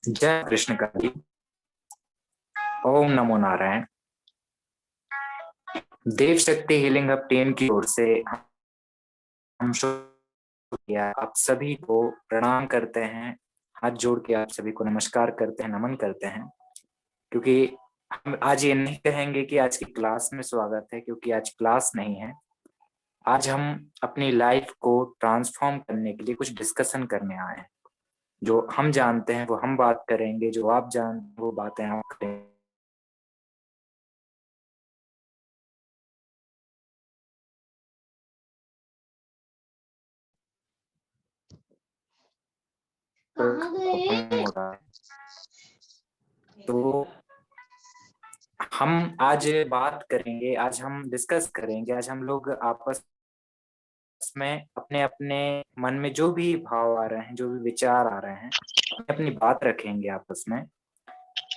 जय कृष्ण काली। ओम नमो नारायण। देव शक्ति हीलिंग हब टीम की ओर से हम आप सभी को प्रणाम करते हैं। हाथ जोड़ के आप सभी को नमस्कार करते हैं, नमन करते हैं। क्योंकि हम आज ये नहीं कहेंगे कि आज की क्लास में स्वागत है, क्योंकि आज क्लास नहीं है। आज हम अपनी लाइफ को ट्रांसफॉर्म करने के लिए कुछ डिस्कशन करने आए हैं। जो हम जानते हैं वो हम बात करेंगे, जो आप जानते हैं वो बातें आप करेंगे। कहाँ गए? हो रहा है तो हम आज बात करेंगे, आज हम डिस्कस करेंगे। आज हम लोग आपस में अपने अपने मन में जो भी भाव आ रहे हैं, जो भी विचार आ रहे हैं, अपनी अपनी बात रखेंगे आपस में।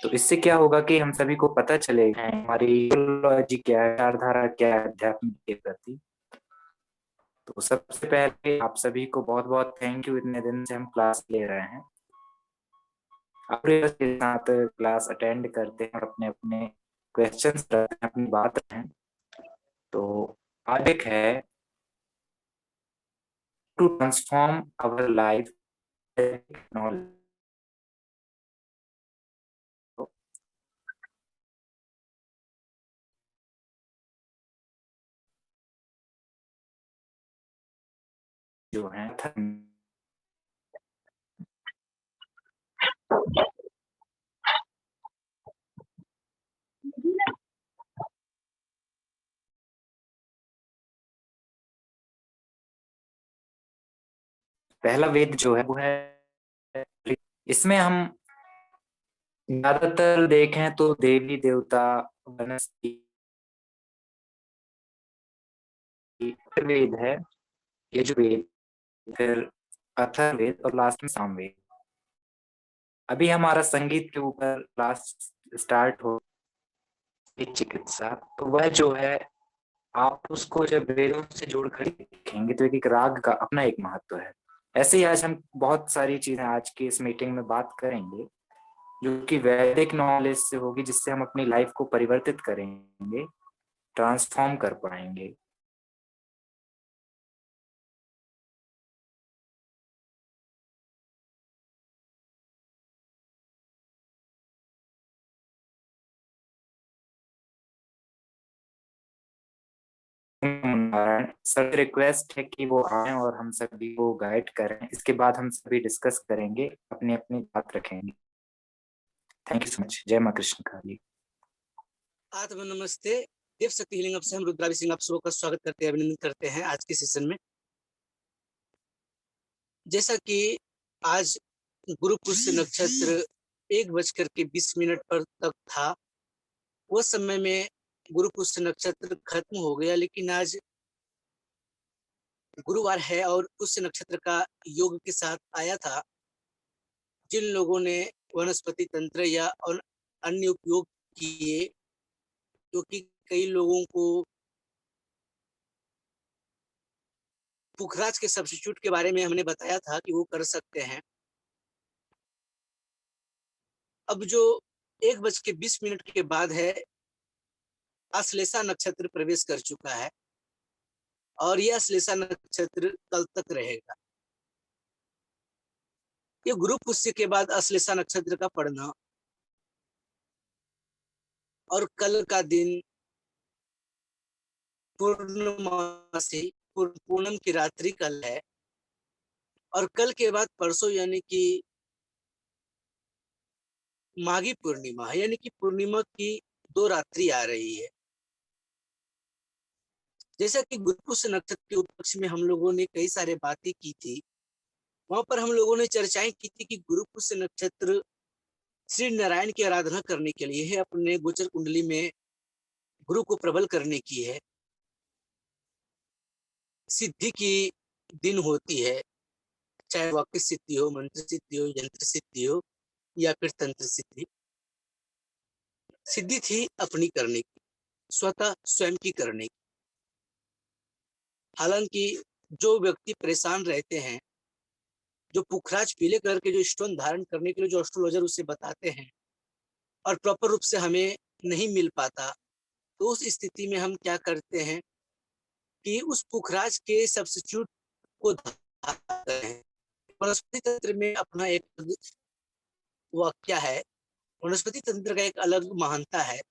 तो इससे क्या होगा कि हम सभी को पता चलेगा हमारी ideology क्या है, विचारधारा क्या है अध्यात्म के प्रति। तो सबसे पहले आप सभी को बहुत बहुत थैंक यू। इतने दिन से हम क्लास ले रहे हैं, अपने के साथ क्लास अटेंड करते हैं और अपने अपने क्वेश्चंस रखते हैं, अपनी बात रखें। तो आगे है to transform our life knowledge. जो है पहला वेद जो है वो है, इसमें हम ज्यादातर देखें तो देवी देवता, वनस्पति, वेद है, यजुर्वेद, फिर अथर्ववेद और लास्ट में सामवेद। अभी हमारा संगीत के ऊपर क्लास स्टार्ट हो, चिकित्सा। तो वह जो है, आप उसको जब वेदों से जोड़ कर देखेंगे तो एक राग का अपना एक महत्व है। ऐसे ही आज हम बहुत सारी चीजें आज की इस मीटिंग में बात करेंगे जो कि वैदिक नॉलेज से होगी, जिससे हम अपनी लाइफ को परिवर्तित करेंगे, ट्रांसफॉर्म कर पाएंगे। सर रिक्वेस्ट है कि वो आए और हम सभी को गाइड करें। इसके बाद हम सभी डिस्कस करेंगे, अपनी अपनी बात रखेंगे। Thank you so much. जय माँ कृष्ण काली। आत्म नमस्ते। देव शक्ति हीलिंग से हम रुद्रावी सिंह आप सबका स्वागत करते हैं, अभिनंदन करते हैं आज के सेशन में। जैसा कि आज गुरु पुष्य नक्षत्र 1:20 पर तक था, उस समय में गुरु पुष्य नक्षत्र खत्म हो गया, लेकिन आज गुरुवार है और पुष्य नक्षत्र का योग के साथ आया था। जिन लोगों ने वनस्पति तंत्र या अन्य उपयोग किए, क्योंकि कई लोगों को पुखराज के सब्स्टिट्यूट के बारे में हमने बताया था कि वो कर सकते हैं। अब जो 1:20 के बाद है, अश्लेषा नक्षत्र प्रवेश कर चुका है और यह अश्लेषा नक्षत्र कल तक रहेगा। ये गुरु पुष्य के बाद अश्लेषा नक्षत्र का पड़ना और कल का दिन पूर्णमासी, पूनम की रात्रि कल है, और कल के बाद परसों यानी कि माघी पूर्णिमा है, यानी कि पूर्णिमा की 2 रात्रि आ रही है। जैसा कि गुरु पुष्य नक्षत्र के उपलक्ष्य में हम लोगों ने कई सारे बातें की थी, वहां पर हम लोगों ने चर्चाएं की थी कि गुरु पुष्य नक्षत्र श्री नारायण की आराधना करने के लिए है, अपने गोचर कुंडली में गुरु को प्रबल करने की है, सिद्धि की दिन होती है, चाहे वाक्य सिद्धि हो, मंत्र सिद्धि हो, यंत्र सिद्धि हो या फिर तंत्र सिद्धि। सिद्धि थी अपनी करने की, स्वतः स्वयं की करने की। हालांकि जो व्यक्ति परेशान रहते हैं, जो पुखराज पीले कलर के जो स्टोन धारण करने के लिए जो एस्ट्रोलॉजर उसे बताते हैं और प्रॉपर रूप से हमें नहीं मिल पाता, तो उस स्थिति में हम क्या करते हैं कि उस पुखराज के सब्स्टिट्यूट को धारते हैं। वनस्पति तंत्र में अपना एक वाक्य है, वनस्पति तंत्र का एक अलग महानता है,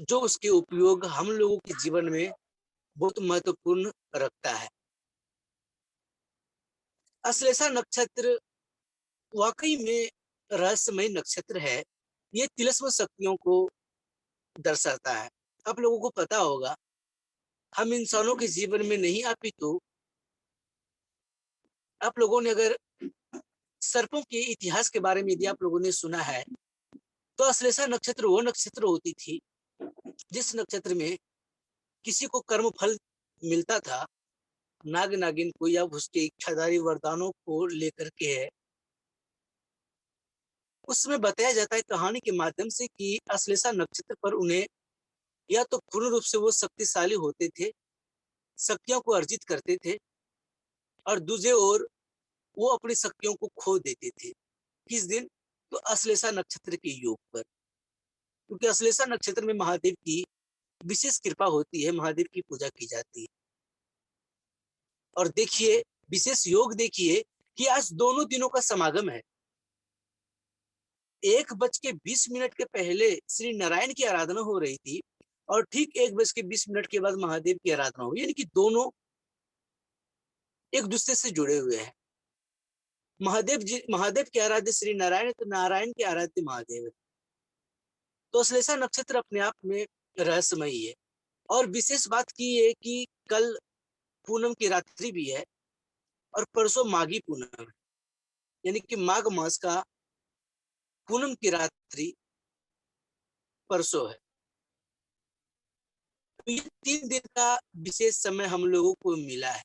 जो उसके उपयोग हम लोगों के जीवन में बहुत महत्वपूर्ण रखता है। अश्लेषा नक्षत्र वाकई में रहस्यमय नक्षत्र है। ये तिलस्म शक्तियों को दर्शाता है। आप लोगों को पता होगा, हम इंसानों के जीवन में नहीं अपितु आप लोगों ने अगर सर्पों के इतिहास के बारे में यदि आप लोगों ने सुना है, तो अश्लेषा नक्षत्र वो नक्षत्र होती थी जिस नक्षत्र में किसी को कर्म फल मिलता था, नाग नागिन को या उसके इच्छाधारी वरदानों को लेकर के है। उसमें बताया जाता है कहानी के माध्यम से कि अश्लेषा नक्षत्र पर उन्हें या तो पूर्ण रूप से वो शक्तिशाली होते थे, शक्तियों को अर्जित करते थे, और दूसरे ओर वो अपनी शक्तियों को खो देते थे। किस दिन? तो अश्लेषा नक्षत्र के योग पर, क्योंकि अश्लेषा नक्षत्र में महादेव की विशेष कृपा होती है, महादेव की पूजा की जाती है। और देखिए, विशेष योग देखिए कि आज दोनों दिनों का समागम है। 1:20 के पहले श्री नारायण की आराधना हो रही थी और ठीक 1:20 के बाद महादेव की आराधना हुई, यानी कि दोनों एक दूसरे से जुड़े हुए हैं। महादेव के आराध्य श्री नारायण, तो नारायण के आराध्य महादेव है। तो अश्लेषा नक्षत्र अपने आप में रहस्यमयी है। और विशेष बात की है कि कल पूनम की रात्रि भी है और परसों माघी पूनम है, यानी कि माघ मास का पूनम की रात्रि परसों है। तो ये 3 दिन का विशेष समय हम लोगों को मिला है।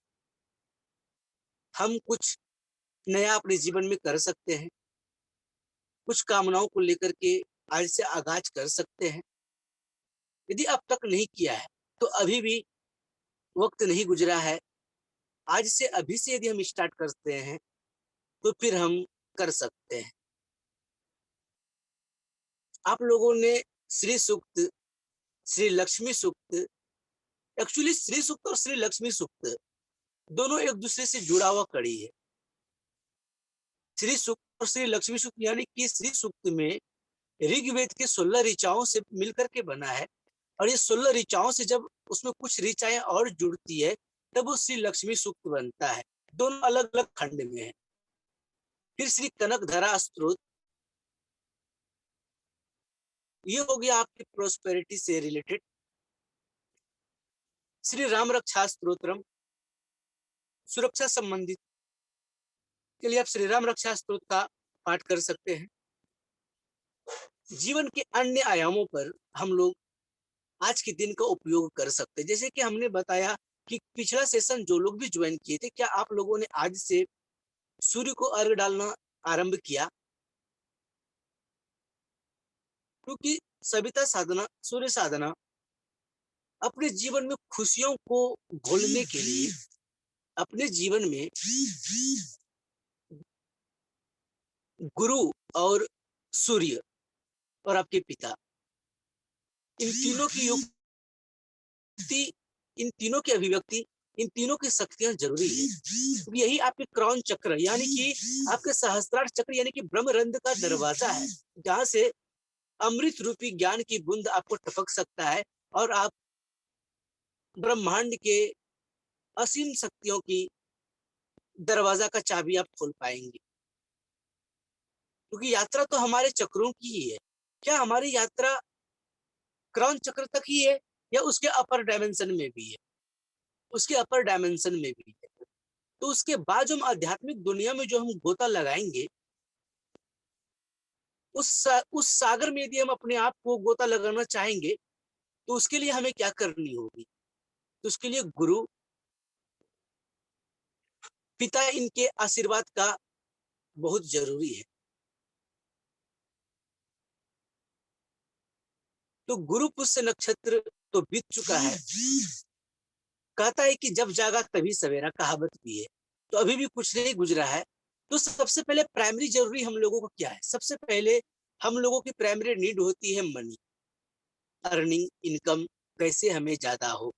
हम कुछ नया अपने जीवन में कर सकते हैं, कुछ कामनाओं को लेकर के आज से आगाज कर सकते हैं। यदि अब तक नहीं किया है तो अभी भी वक्त नहीं गुजरा है। आज से अभी से यदि हम स्टार्ट करते हैं तो फिर हम कर सकते हैं। आप लोगों ने श्री सूक्त, श्री लक्ष्मी सूक्त, एक्चुअली श्री सूक्त और श्री लक्ष्मी सूक्त दोनों एक दूसरे से जुड़ा हुआ कड़ी है। श्री सूक्त और श्री लक्ष्मी सूक्त यानी कि श्री सूक्त में ऋग्वेद के 16 ऋचाओं से मिलकर के बना है, और ये 16 ऋचाओं से जब उसमें कुछ ऋचाएं और जुड़ती है तब वो श्री लक्ष्मी सूक्त बनता है। दोनों अलग अलग खंड में है। फिर श्री कनकधरा स्तोत्र, ये हो गया आपकी प्रोस्पेरिटी से रिलेटेड। श्री राम रक्षा स्तोत्रम, सुरक्षा संबंधित के लिए आप श्री राम रक्षा स्तोत्र का पाठ कर सकते हैं। जीवन के अन्य आयामों पर हम लोग आज के दिन का उपयोग कर सकते हैं। जैसे कि हमने बताया कि पिछला सेशन जो लोग भी ज्वाइन किए थे, क्या आप लोगों ने आज से सूर्य को अर्घ डालना आरंभ किया? क्योंकि सविता साधना, सूर्य साधना अपने जीवन में खुशियों को घोलने के लिए, अपने जीवन में गुरु और सूर्य और आपके पिता, इन तीनों की युक्ति, इन तीनों की अभिव्यक्ति, इन तीनों की शक्तियां जरूरी है। तो यही आपके क्राउन चक्र यानी कि आपके सहस्त्रार चक्र यानी कि ब्रह्मरंध्र का दरवाजा है, जहां से अमृत रूपी ज्ञान की बूंद आपको टपक सकता है और आप ब्रह्मांड के असीम शक्तियों की दरवाजा का चाबी आप खोल पाएंगे। क्योंकि यात्रा तो हमारे चक्रों की ही है। क्या हमारी यात्रा क्राउन चक्र तक ही है या उसके अपर डायमेंशन में भी है? उसके अपर डायमेंशन में भी है। तो उसके बाद जो हम आध्यात्मिक दुनिया में जो हम गोता लगाएंगे, उस सागर में यदि हम अपने आप को गोता लगाना चाहेंगे तो उसके लिए हमें क्या करनी होगी? तो उसके लिए गुरु, पिता इनके आशीर्वाद का बहुत जरूरी है। तो गुरु पुष्य नक्षत्र तो बीत चुका है। कहता है कि जब जागा तभी सवेरा, कहावत भी है। तो अभी भी कुछ नहीं गुजरा है। तो सबसे पहले प्राइमरी जरूरी हम लोगों को क्या है? सबसे पहले हम लोगों की प्राइमरी नीड होती है मनी, अर्निंग, इनकम कैसे हमें ज्यादा हो,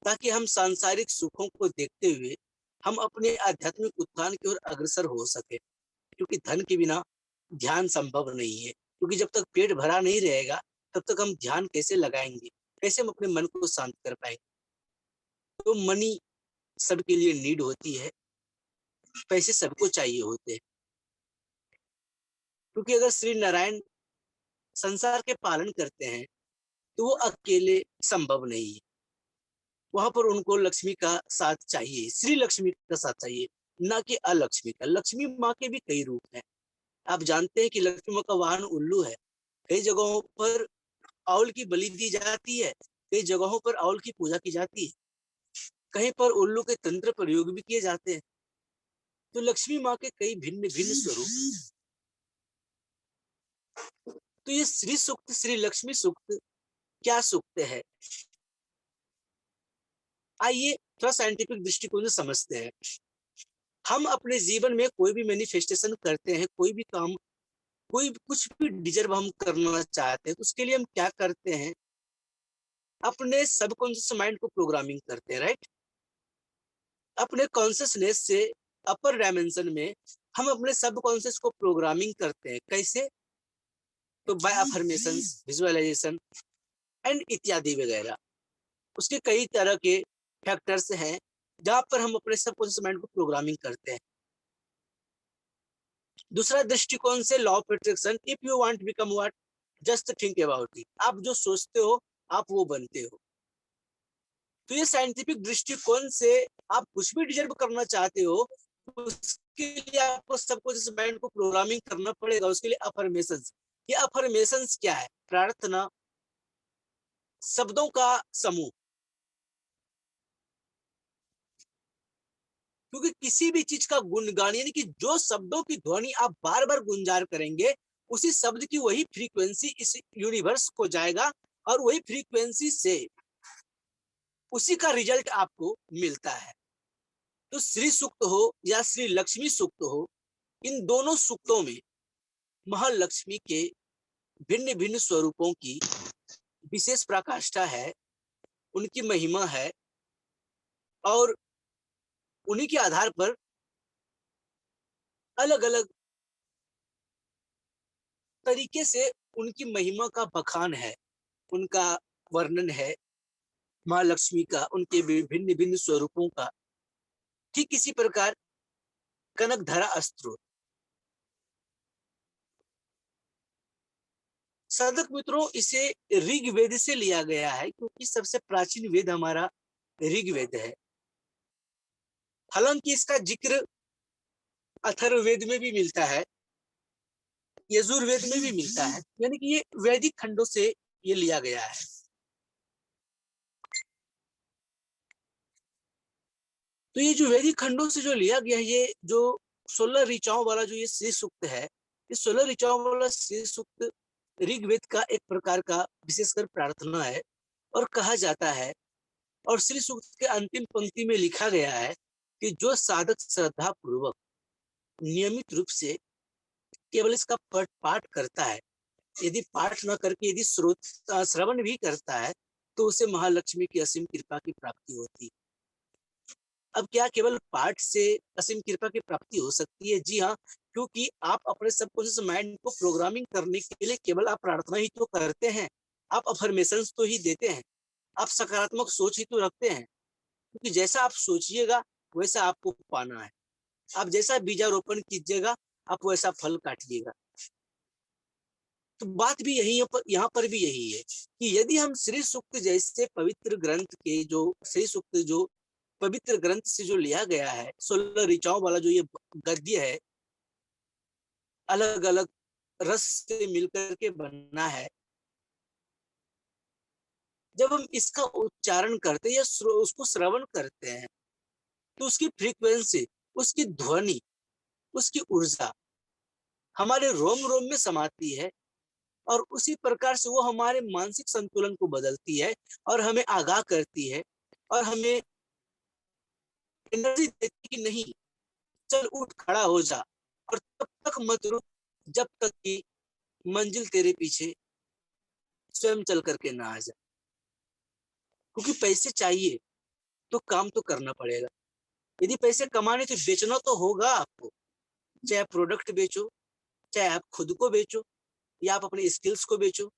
ताकि हम सांसारिक सुखों को देखते हुए हम अपने आध्यात्मिक उत्थान की ओर अग्रसर हो सके। क्योंकि धन के बिना ध्यान संभव नहीं है। क्योंकि जब तक पेट भरा नहीं रहेगा तब तक हम ध्यान कैसे लगाएंगे, कैसे हम अपने मन को शांत कर पाएंगे। तो मनी सबके लिए नीड होती है, पैसे सबको चाहिए होते हैं। क्योंकि अगर श्री नारायण संसार के पालन करते हैं तो वो अकेले संभव नहीं है। वहां पर उनको लक्ष्मी का साथ चाहिए, श्री लक्ष्मी का साथ चाहिए, ना कि अलक्ष्मी का। लक्ष्मी माँ के भी कई रूप हैं। आप जानते हैं कि लक्ष्मी माँ का वाहन उल्लू है। कई जगहों पर आउल की बलि दी जाती है, कई जगहों पर आउल की पूजा की जाती है, कहीं पर उल्लू के तंत्र प्रयोग भी किए जाते हैं। तो लक्ष्मी माँ के कई भिन्न भिन्न स्वरूप। तो ये श्री सूक्त, श्री लक्ष्मी सूक्त क्या सूक्त है? आइए थोड़ा साइंटिफिक दृष्टिकोण से समझते हैं। हम अपने जीवन में कोई भी मैनिफेस्टेशन करते हैं, कोई भी काम, कोई कुछ भी डिजर्व हम करना चाहते हैं, तो उसके लिए हम क्या करते हैं? अपने सबकॉन्शियस माइंड को प्रोग्रामिंग करते हैं, राइट? अपने कॉन्शियसनेस से अपर डायमेंशन में हम अपने सबकॉन्शियस को प्रोग्रामिंग करते हैं। कैसे? तो बाय अफर्मेशन, विजुअलाइजेशन एंड इत्यादि वगैरह। उसके कई तरह के फैक्टर्स हैं जहां पर हम अपने सबकॉन्शियस माइंड को प्रोग्रामिंग करते हैं। दूसरा दृष्टिकोण से law of attraction, if you want become what, just think about it. आप जो सोचते हो आप वो बनते हो। तो ये साइंटिफिक दृष्टिकोण से आप कुछ भी डिजर्व करना चाहते हो, उसके लिए आपको सबकॉन्शियस माइंड को प्रोग्रामिंग करना पड़ेगा। उसके लिए अफर्मेशंस। ये अफर्मेशंस क्या है? प्रार्थना, शब्दों का समूह। क्योंकि किसी भी चीज का गुणगान, यानी कि जो शब्दों की ध्वनि आप बार बार गुंजार करेंगे, उसी शब्द की वही फ्रीक्वेंसी इस यूनिवर्स को जाएगा और वही फ्रीक्वेंसी से उसी का रिजल्ट आपको मिलता है। तो श्री सूक्त हो या श्री लक्ष्मी सूक्त हो, इन दोनों सूक्तों में महालक्ष्मी के भिन्न भिन्न स्वरूपों की विशेष प्रकाष्ठा है, उनकी महिमा है, और उन्हीं के आधार पर अलग अलग तरीके से उनकी महिमा का बखान है, उनका वर्णन है माँ लक्ष्मी का, उनके भिन्न भिन्न स्वरूपों का। ठीक इसी प्रकार कनकधरा अस्त्र। साधक मित्रों, इसे ऋग्वेद से लिया गया है, क्योंकि सबसे प्राचीन वेद हमारा ऋग्वेद है। हालांकि इसका जिक्र अथर्ववेद में भी मिलता है, यजुर्वेद में भी मिलता है, यानी कि ये वैदिक खंडों से ये लिया गया है। तो ये जो वैदिक खंडों से जो लिया गया है, ये जो 16 ऋचाओं वाला जो ये श्री सूक्त है, ये 16 ऋचाओं वाला श्री सूक्त ऋग्वेद का एक प्रकार का विशेषकर प्रार्थना है। और कहा जाता है, और श्री सूक्त के अंतिम पंक्ति में लिखा गया है कि जो साधक श्रद्धा पूर्वक नियमित रूप से केवल इसका पाठ करता है, यदि पाठ न करके यदि श्रवण भी करता है, तो उसे महालक्ष्मी की असीम कृपा की प्राप्ति होती। अब क्या केवल पाठ से असीम कृपा की प्राप्ति हो सकती है? जी हाँ, क्योंकि आप अपने सबकॉन्शियस माइंड को प्रोग्रामिंग करने के लिए केवल आप प्रार्थना ही तो करते हैं, आप अफर्मेशंस तो ही देते हैं, आप सकारात्मक सोच ही तो रखते हैं। क्योंकि जैसा आप सोचिएगा वैसा आपको पाना है। आप जैसा बीजारोपण कीजिएगा आप वैसा फल काटिएगा। तो बात भी यही यहाँ पर भी यही है कि यदि हम श्री सूक्त जैसे पवित्र ग्रंथ के जो श्री सूक्त जो पवित्र ग्रंथ से जो लिया गया है, 16 ऋचाओं वाला जो ये गद्य है, अलग अलग रस से मिलकर के बनना है, जब हम इसका उच्चारण करते हैं या उसको श्रवण करते हैं, तो उसकी फ्रीक्वेंसी उसकी ध्वनि, उसकी ऊर्जा हमारे रोम रोम में समाती है और उसी प्रकार से वो हमारे मानसिक संतुलन को बदलती है और हमें आगाह करती है और हमें एनर्जी देती कि नहीं, चल उठ खड़ा हो जा और तब तक मत रुक जब तक कि मंजिल तेरे पीछे स्वयं चल करके ना आ जाए। क्योंकि पैसे चाहिए तो काम तो करना पड़ेगा। यदि पैसे कमाने तो बेचना तो होगा आपको, चाहे आप प्रोडक्ट बेचो, चाहे आप खुद को बेचो, या आप अपने स्किल्स को बेचो,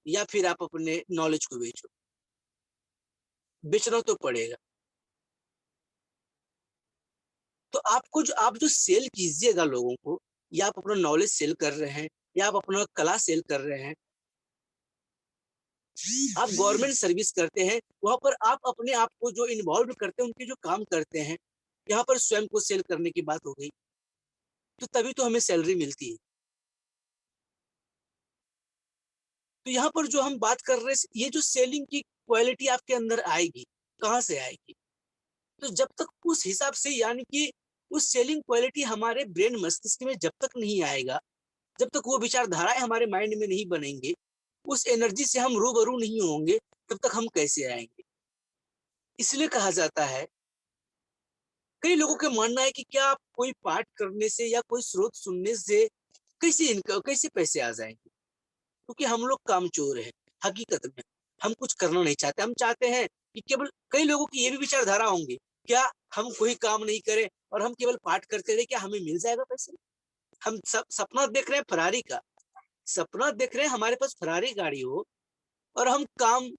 या फिर आप अपने नॉलेज को बेचो, बेचना तो पड़ेगा। तो आप जो सेल कीजिएगा लोगों को, या आप अपना नॉलेज सेल कर रहे हैं, या आप अपना कला सेल कर रहे हैं, आप गवर्नमेंट सर्विस करते हैं, वहां पर आप अपने आप को जो इन्वॉल्व करते हैं, उनके जो काम करते हैं, यहाँ पर स्वयं को सेल करने की बात हो गई, तो तभी तो हमें सैलरी मिलती है। तो यहाँ पर जो हम बात कर रहे हैं, ये जो सेलिंग की क्वालिटी आपके अंदर आएगी, कहाँ से आएगी? तो जब तक उस हिसाब से, यानी कि उस सेलिंग क्वालिटी हमारे ब्रेन मस्तिष्क में जब तक नहीं आएगा, जब तक वो विचारधाराएं हमारे माइंड में नहीं बनेंगे, उस एनर्जी से हम रूबरू नहीं होंगे, तब तक हम कैसे आएंगे? इसलिए कहा जाता है, कई लोगों का मानना है कि क्या आप कोई पाठ करने से या कोई स्रोत सुनने से कैसे इनकम, कैसे पैसे आ जाएंगे? क्योंकि हम लोग कामचोर हैं। हकीकत में हम कुछ करना नहीं चाहते, हम चाहते हैं कि केवल, कई लोगों की ये भी विचारधारा होंगी, क्या हम कोई काम नहीं करें और हम केवल पाठ करते रहे, क्या हमें मिल जाएगा पैसे? हम सब सपना देख रहे हैं फरारी का, सपना देख रहे हैं हमारे पास फरारी गाड़ी हो, और हम काम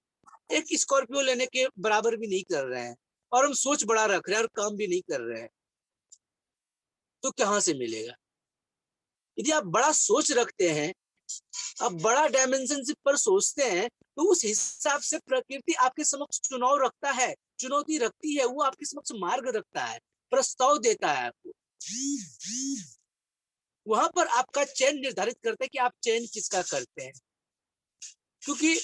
एक स्कॉर्पियो लेने के बराबर भी नहीं कर रहे हैं, और हम सोच बड़ा रख रहे हैं और काम भी नहीं कर रहे हैं, तो कहाँ से मिलेगा? यदि आप बड़ा सोच रखते हैं, आप बड़ा डायमेंशन पर सोचते हैं, तो उस हिसाब से प्रकृति आपके समक्ष चुनाव रखता है, चुनौती रखती है, वो आपके समक्ष मार्ग रखता है, प्रस्ताव देता है आपको। वहां पर आपका चयन निर्धारित करता है कि आप चयन किसका करते हैं। क्योंकि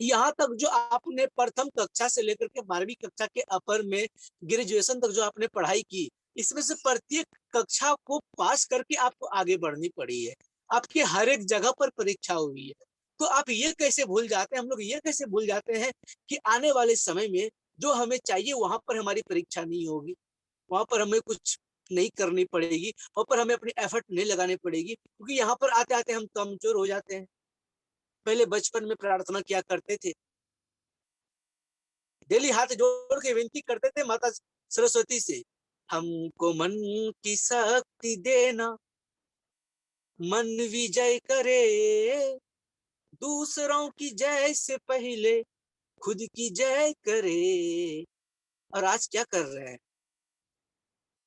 यहाँ तक जो आपने प्रथम कक्षा से लेकर के 12वीं कक्षा के अपर में ग्रेजुएशन तक जो आपने पढ़ाई की, इसमें से प्रत्येक कक्षा को पास करके आपको आगे बढ़नी पड़ी है, आपके हर एक जगह पर परीक्षा हुई है। तो आप ये कैसे भूल जाते हैं, हम लोग ये कैसे भूल जाते हैं कि आने वाले समय में जो हमें चाहिए वहां पर हमारी परीक्षा नहीं होगी, वहां पर हमें कुछ नहीं करनी पड़ेगी, वहां पर हमें अपनी एफर्ट नहीं लगानी पड़ेगी, क्योंकि यहाँ पर आते आते हम कमजोर हो जाते हैं। पहले बचपन में प्रार्थना किया करते थे, डेली हाथ जोड़ के विनती करते थे माता सरस्वती से, हमको मन की शक्ति देना, मन विजय करे, दूसरों की जय से पहले खुद की जय करे। और आज क्या कर रहे हैं?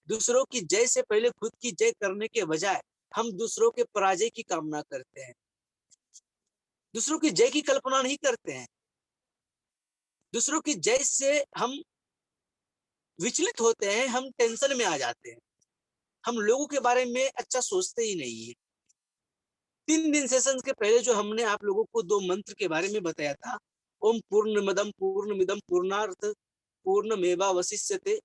दूसरों की जय से पहले खुद की जय करने के बजाय हम दूसरों के पराजय की कामना करते हैं, दूसरों की जय की कल्पना नहीं करते हैं। दूसरों की जय से हम विचलित होते हैं, हम टेंशन में आ जाते हैं, हम लोगों के बारे में अच्छा सोचते ही नहीं है। 3 दिन सेशन के पहले जो हमने आप लोगों को 2 मंत्र के बारे में बताया था, ओम पूर्णमदम पूर्णमिदम पूर्णार्थ पूर्णमेवावशिष्यते,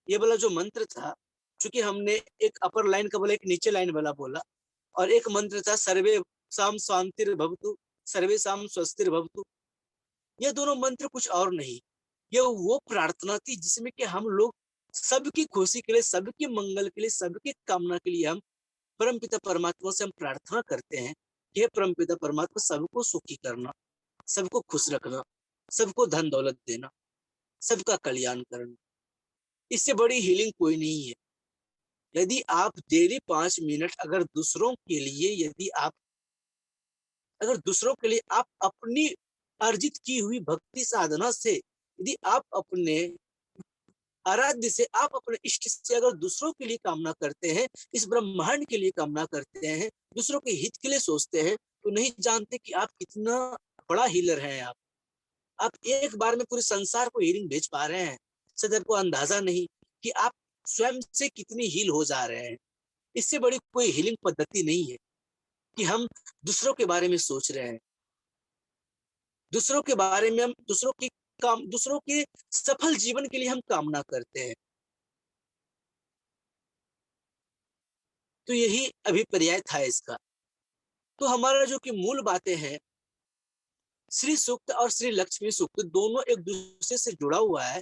ये वाला जो मंत्र था, चूंकि हमने एक अपर लाइन का बोला, एक नीचे लाइन वाला बोला, और एक मंत्र था सर्वे साम शांतिर भवतु सर्वे साम स्वस्तिर भवतु। ये दोनों मंत्र कुछ और नहीं, ये वो प्रार्थना थी जिसमें कि हम लोग सबकी खुशी के लिए, सबके मंगल के लिए, सबके कामना के लिए हम परमपिता परमात्मा से हम प्रार्थना करते हैं कि हे परमपिता परमात्मा, सबको सुखी करना, सबको खुश रखना, सबको धन दौलत देना, सबका कल्याण करना। इससे बड़ी हीलिंग कोई नहीं है। यदि आप डेली 5 मिनट अगर दूसरों के लिए, यदि आप अगर दूसरों के लिए आप अपनी अर्जित की हुई भक्ति साधना से, यदि आप अपने आराध्य से, आप अपने इष्ट से अगर दूसरों के लिए कामना करते हैं, इस ब्रह्मांड के लिए कामना करते हैं, दूसरों के हित के लिए सोचते हैं, तो नहीं जानते कि आप कितना बड़ा हीलर हैं। आप एक बार में पूरे संसार को हीलिंग भेज पा रहे हैं, सदर को अंदाजा नहीं कि आप स्वयं से कितनी हील हो जा रहे हैं। इससे बड़ी कोई हीलिंग पद्धति नहीं है कि हम दूसरों के बारे में सोच रहे हैं, दूसरों के बारे में हम दूसरों की दूसरों के सफल जीवन के लिए हम कामना करते हैं। तो यही अभिप्राय था इसका। तो हमारा जो कि मूल बातें हैं, श्री सूक्त और श्री लक्ष्मी सूक्त दोनों एक दूसरे से जुड़ा हुआ है।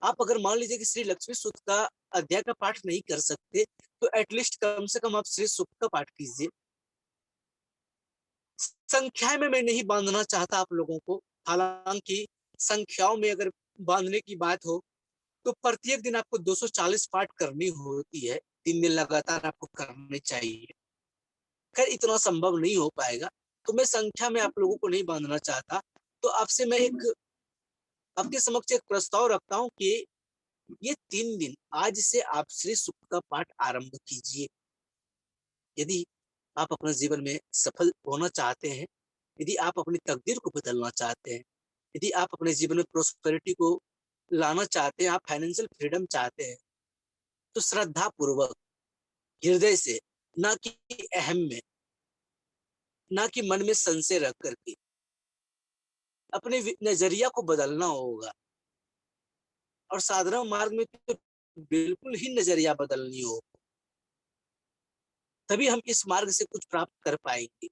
आप अगर मान लीजिए कि श्री लक्ष्मी सूक्त का अध्याय का पाठ नहीं कर सकते, तो एटलीस्ट कम से कम आप श्री सूक्त का पाठ कीजिए। संख्या में मैं नहीं बांधना चाहता आप लोगों को, हालांकि संख्याओं में अगर बांधने की बात हो तो प्रत्येक दिन आपको 240 पाठ करनी होती है, 3 दिन लगातार आपको करने चाहिए। खैर इतना संभव नहीं हो पाएगा, तो मैं संख्या में आप लोगों को नहीं बांधना चाहता। तो आपसे मैं आपके समक्ष एक प्रस्ताव रखता हूँ कि ये 3 दिन आज से आप श्री सूक्त का पाठ आरंभ कीजिए। यदि आप अपने जीवन में सफल होना चाहते हैं, यदि आप अपनी तकदीर को बदलना चाहते हैं, यदि आप अपने जीवन में प्रोस्पेरिटी को लाना चाहते हैं, आप फाइनेंशियल फ्रीडम चाहते हैं, तो श्रद्धा पूर्वक हृदय से, ना कि अहम में, ना कि मन में संशय रख करके अपने नजरिया को बदलना होगा। और साधना मार्ग में तो बिल्कुल ही नजरिया बदलनी हो, तभी हम इस मार्ग से कुछ प्राप्त कर पाएंगे।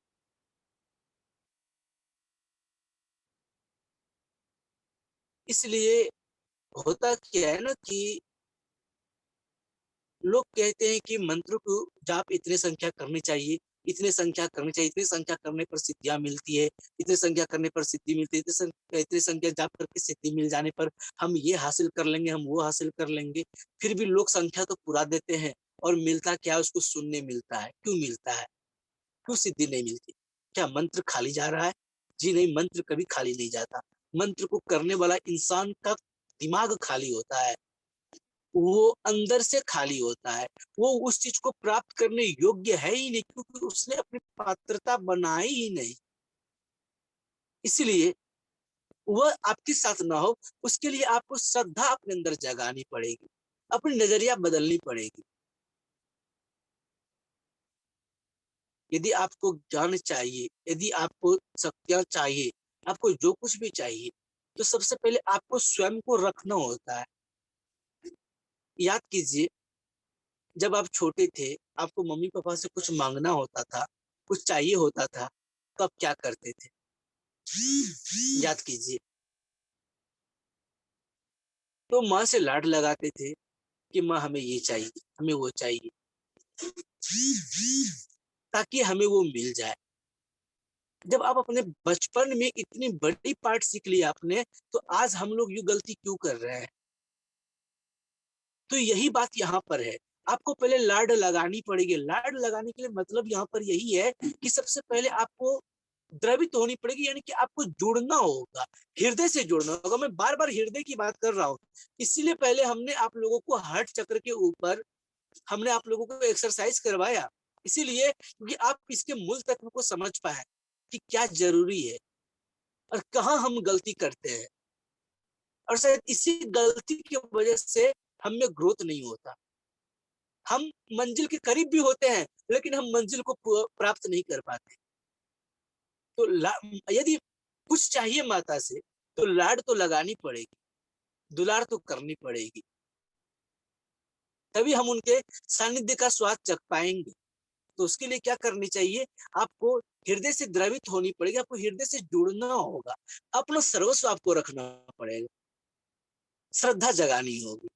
इसलिए होता क्या है ना कि लोग कहते हैं कि मंत्र को जाप इतने संख्या करनी चाहिए, इतने संख्या करनी चाहिए, इतनी संख्या करने पर सिद्धियां मिलती है, इतने संख्या करने पर सिद्धि मिलती है, इतने संख्या जाप करके सिद्धि मिल जाने पर हम ये हासिल कर लेंगे, हम वो हासिल कर लेंगे। फिर भी लोग संख्या तो पूरा देते हैं और मिलता क्या है, उसको सुनने मिलता है। क्यों मिलता है, क्यों सिद्धि नहीं मिलती? क्या मंत्र खाली जा रहा है? जी नहीं, मंत्र कभी खाली नहीं जाता। मंत्र को करने वाला इंसान का दिमाग खाली होता है, वो अंदर से खाली होता है, वो उस चीज को प्राप्त करने योग्य है ही नहीं, क्योंकि उसने अपनी पात्रता बनाई ही नहीं। इसलिए वह आपके साथ ना हो, उसके लिए आपको श्रद्धा अपने अंदर जगानी पड़ेगी, अपनी नजरिया बदलनी पड़ेगी। यदि आपको ज्ञान चाहिए, यदि आपको शक्तियां चाहिए, आपको जो कुछ भी चाहिए, तो सबसे पहले आपको स्वयं को रखना होता है। याद कीजिए, जब आप छोटे थे, आपको मम्मी पापा से कुछ मांगना होता था, कुछ चाहिए होता था, तो आप क्या करते थे? याद कीजिए। तो माँ से लाड लगाते थे कि माँ हमें ये चाहिए, हमें वो चाहिए, ताकि हमें वो मिल जाए। जब आप अपने बचपन में इतनी बड़ी पार्ट सीख लिया आपने, तो आज हम लोग ये गलती क्यों कर रहे हैं? तो यही बात यहाँ पर है, आपको पहले लाड लगानी पड़ेगी। लाड लगाने के लिए मतलब यहाँ पर यही है कि सबसे पहले आपको द्रवित होनी पड़ेगी, यानी कि आपको जुड़ना होगा, हृदय से जुड़ना होगा। मैं बार बार हृदय की बात कर रहा हूँ, इसीलिए पहले हमने आप लोगों को हार्ट चक्र के ऊपर हमने आप लोगों को एक्सरसाइज करवाया, इसीलिए क्योंकि आप इसके मूल तत्व को समझ पाए कि क्या जरूरी है और कहाँ हम गलती करते हैं। और शायद इसी गलती की वजह से हम में ग्रोथ नहीं होता। हम मंजिल के करीब भी होते हैं, लेकिन हम मंजिल को प्राप्त नहीं कर पाते। तो यदि कुछ चाहिए माता से, तो लाड तो लगानी पड़ेगी, दुलार तो करनी पड़ेगी, तभी हम उनके सानिध्य का स्वाद चख पाएंगे। तो उसके लिए क्या करनी चाहिए? आपको हृदय से द्रवित होनी पड़ेगी, आपको हृदय से जुड़ना होगा, अपना सर्वस्व आपको रखना पड़ेगा, श्रद्धा जगानी होगी।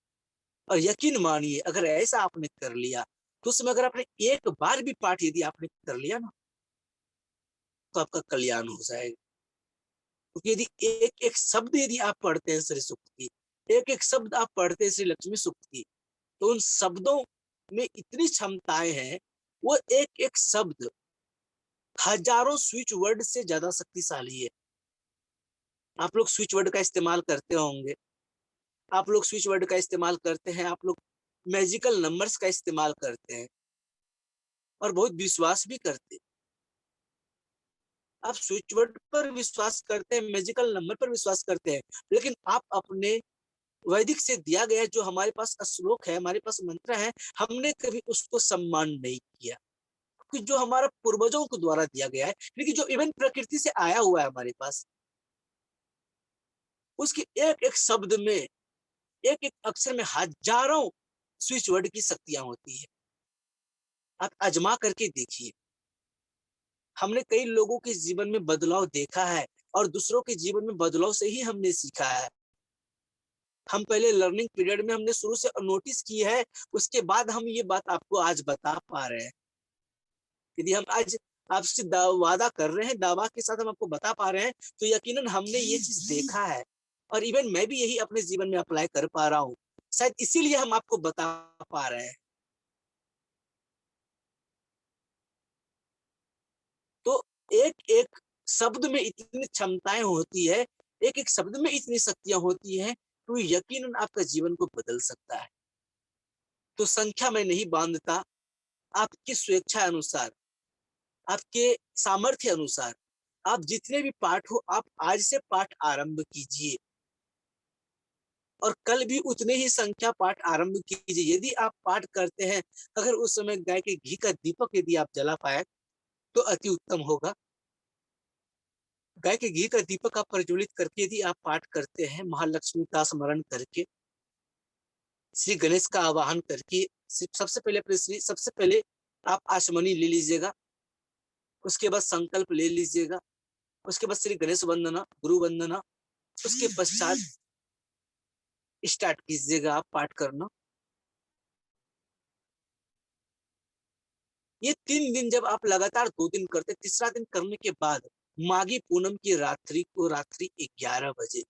और यकीन मानिए, अगर ऐसा आपने कर लिया, तो उसमें अगर आपने एक बार भी पाठ यदि आपने कर लिया ना, तो आपका कल्याण हो जाएगा। क्योंकि यदि एक एक शब्द यदि आप पढ़ते हैं श्री सूक्त की, एक एक शब्द आप पढ़ते हैं श्री लक्ष्मी सूक्त की, तो उन शब्दों में इतनी क्षमताएं हैं, वो एक एक शब्द हजारों स्विच वर्ड से ज्यादा शक्तिशाली है। आप लोग स्विच वर्ड का इस्तेमाल करते होंगे, आप लोग स्विच वर्ड का इस्तेमाल करते हैं, आप लोग मैजिकल नंबर्स का इस्तेमाल करते हैं और बहुत विश्वास भी करते हैं। आप स्विच वर्ड पर विश्वास करते हैं, मैजिकल नंबर पर विश्वास करते हैं, लेकिन आप अपने वैदिक से दिया गया जो हमारे पास श्लोक है, हमारे पास मंत्र है, हमने कभी उसको सम्मान नहीं किया। कि जो हमारा पूर्वजों के द्वारा दिया गया है, लेकिन जो इवन प्रकृति से आया हुआ है हमारे पास, उसके एक एक शब्द में, एक एक अक्षर में हजारों स्विच वर्ड की शक्तियां होती है। आप आजमा करके देखिए। हमने कई लोगों के जीवन में बदलाव देखा है और दूसरों के जीवन में बदलाव से ही हमने सीखा है। हम पहले लर्निंग पीरियड में हमने शुरू से नोटिस की है, उसके बाद हम ये बात आपको आज बता पा रहे हैं। यदि हम आज आपसे वादा कर रहे हैं, दावा के साथ हम आपको बता पा रहे हैं, तो यकीनन हमने ये चीज देखा है और इवन मैं भी यही अपने जीवन में अप्लाई कर पा रहा हूँ। शायद इसीलिए हम आपको बता पा रहे हैं। तो एक एक शब्द में इतनी क्षमताएं होती है, एक एक शब्द में इतनी शक्तियां होती हैं, तो यकीनन आपका जीवन को बदल सकता है। तो संख्या में नहीं बांधता, आपकी स्वेच्छा अनुसार, आपके सामर्थ्य अनुसार आप जितने भी पाठ हो, आप आज से पाठ आरंभ कीजिए और कल भी उतने ही संख्या पाठ आरंभ कीजिए। यदि आप पाठ करते हैं, अगर उस समय गाय के घी का दीपक यदि आप जला पाए तो अति उत्तम होगा। गाय के घी का दीपक आप प्रज्वलित करके यदि आप पाठ करते हैं, महालक्ष्मी का स्मरण करके, श्री गणेश का आवाहन करके, सबसे पहले आप आचमनी ले लीजिएगा, उसके बाद संकल्प ले लीजिएगा, उसके बाद श्री गणेश वंदना, गुरु वंदना, उसके पश्चात स्टार्ट कीजिएगा आप पाठ करना। ये 3 दिन जब आप लगातार 2 दिन करते, तीसरा दिन करने के बाद माघी पूनम की रात्रि को, रात्रि 11 बजे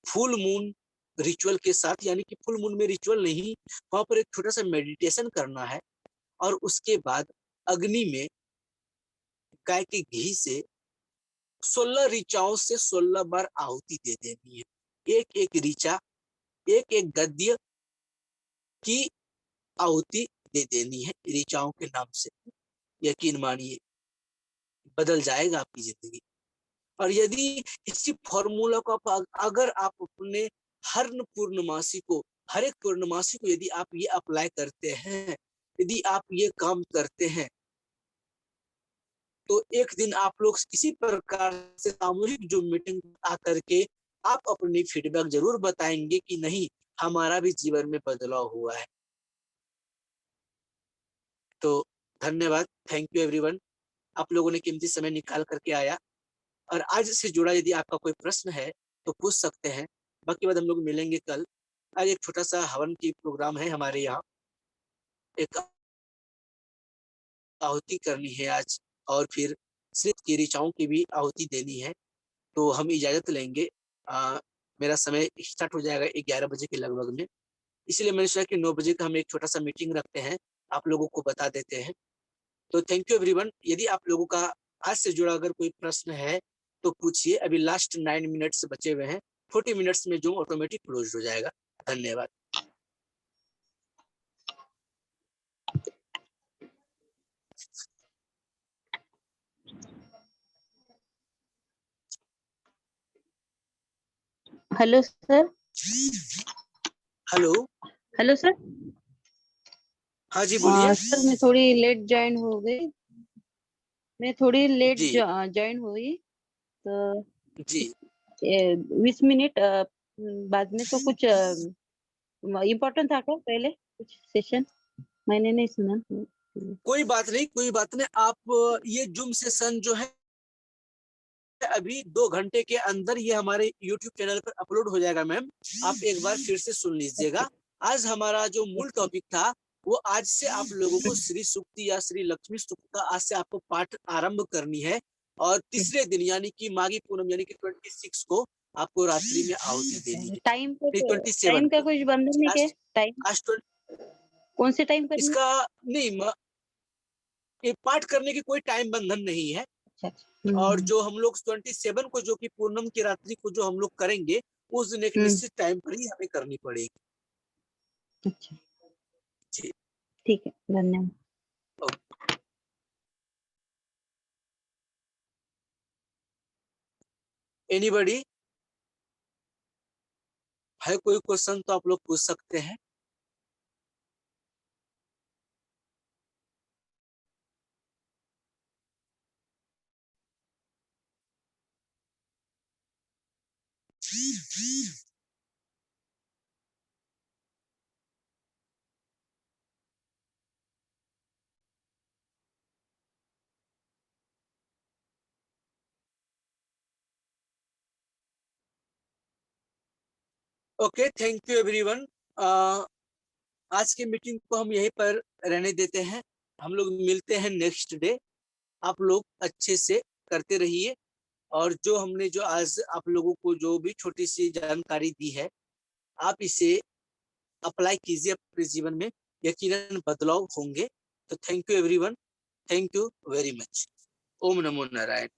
फुल मून रिचुअल के साथ, यानी कि फुल मून में रिचुअल नहीं, वहां पर एक छोटा सा मेडिटेशन करना है और उसके बाद अग्नि में गाय के घी से 16 ऋचाओं से 16 बार आहुति दे देनी है। एक एक ऋचा, एक एक गद्य की आहुति दे देनी है ऋचाओं के नाम से। यकीन मानिए बदल जाएगा आपकी जिंदगी। और यदि इसी फॉर्मूला को अगर आप अपने हर पूर्णमासी को, हर एक पूर्णमासी को यदि आप ये अप्लाई करते हैं, यदि आप ये काम करते हैं, तो एक दिन आप लोग किसी प्रकार से सामूहिक जो मीटिंग आकर के आप अपनी फीडबैक जरूर बताएंगे कि नहीं, हमारा भी जीवन में बदलाव हुआ है। तो धन्यवाद, थैंक यू एवरीवन, आप लोगों ने कीमती समय निकाल करके आया। और आज से जुड़ा यदि आपका कोई प्रश्न है तो पूछ सकते हैं, बाकी बाद हम लोग मिलेंगे कल। आज एक छोटा सा हवन की प्रोग्राम है हमारे यहाँ, एक आहुति करनी है आज, और फिर सिर्फ की ऋचाओं की भी आहुति देनी है। तो हम इजाजत लेंगे। मेरा समय स्टार्ट हो जाएगा 11 बजे के लगभग में, इसलिए मैंने सोचा कि 9 बजे का हम एक छोटा सा मीटिंग रखते हैं, आप लोगों को बता देते हैं। तो थैंक यू एवरीवन। यदि आप लोगों का आज से जुड़ा अगर कोई प्रश्न है तो पूछिए। अभी लास्ट 9 मिनट्स बचे हुए हैं, 40 मिनट्स में जो ऑटोमेटिक क्लोज हो जाएगा। धन्यवाद। Hello sir. Hello. Hello sir. हाँ जी बोलिए। सर मैं थोड़ी लेट ज्वाइन हो गई, मैं थोड़ी लेट जी ज्वाइन हुई, तो जी 20 मिनट बाद में तो कुछ इम्पोर्टेंट था क्या पहले कुछ सेशन? मैंने नहीं सुना। कोई बात नहीं, कोई बात नहीं। आप ये जूम सेशन जो है अभी 2 घंटे के अंदर ये हमारे YouTube चैनल पर अपलोड हो जाएगा मैम, आप एक बार फिर से सुन लीजिएगा। आज हमारा जो मूल टॉपिक था वो आज से आप लोगों को श्री सूक्ति या श्री लक्ष्मी सूक्त का आज से आपको पाठ आरंभ करनी है, और तीसरे दिन यानी कि माघी पूनम यानी कि 26 को आपको रात्रि में आहुति देनी है। टाइम का 27 टाइम का को कुछ बंधन नहीं है? टाइम आज कौन से टाइम करनी? इसका नहीं, ये पाठ करने की कोई टाइम बंधन नहीं है। अच्छा। और जो हम लोग 27 को जो कि पूनम की रात्रि को जो हम लोग करेंगे, उस दिन एक निश्चित टाइम पर ही हमें करनी पड़ेगी। अच्छा जी ठीक है, धन्यवाद। एनीबडी है कोई क्वेश्चन तो आप लोग पूछ सकते हैं। Okay, thank you everyone. आज की मीटिंग को हम यहीं पर रहने देते हैं। हम लोग मिलते हैं नेक्स्ट डे। आप लोग अच्छे से करते रहिए, और जो हमने जो आज आप लोगों को जो भी छोटी सी जानकारी दी है, आप इसे अप्लाई कीजिए अपने जीवन में, यकीनन बदलाव होंगे। तो thank you everyone, thank you very much. ओम नमो नारायण।